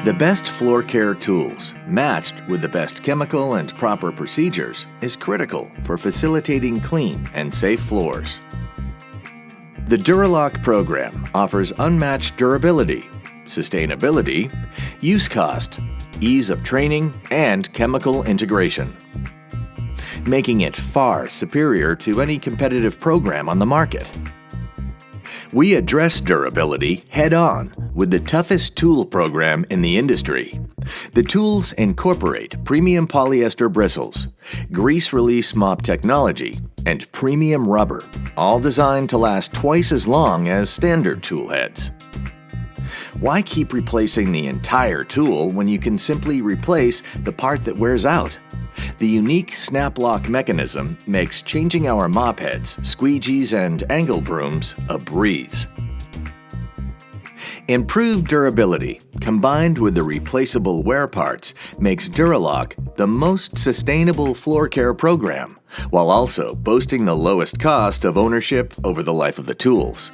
The best floor care tools, matched with the best chemical and proper procedures, is critical for facilitating clean and safe floors. The DuraLoc program offers unmatched durability, sustainability, use cost, ease of training, and chemical integration, making it far superior to any competitive program on the market. We address durability head-on with the toughest tool program in the industry. The tools incorporate premium polyester bristles, grease release mop technology, and premium rubber, all designed to last twice as long as standard tool heads. Why keep replacing the entire tool when you can simply replace the part that wears out? The unique snap lock mechanism makes changing our mop heads, squeegees, and angle brooms a breeze. Improved durability, combined with the replaceable wear parts, makes DuraLoc the most sustainable floor care program, while also boasting the lowest cost of ownership over the life of the tools.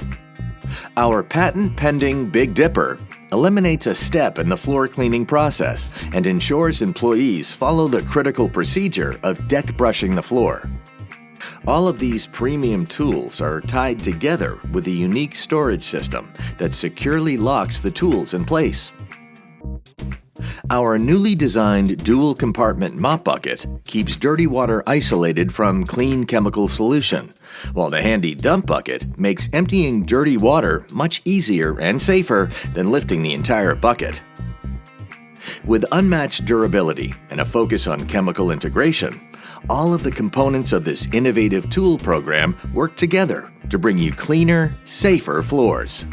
Our patent-pending Big Dipper eliminates a step in the floor cleaning process and ensures employees follow the critical procedure of deck brushing the floor. All of these premium tools are tied together with a unique storage system that securely locks the tools in place. Our newly designed dual-compartment mop bucket keeps dirty water isolated from clean chemical solution, while the handy dump bucket makes emptying dirty water much easier and safer than lifting the entire bucket. With unmatched durability and a focus on chemical integration, all of the components of this innovative tool program work together to bring you cleaner, safer floors.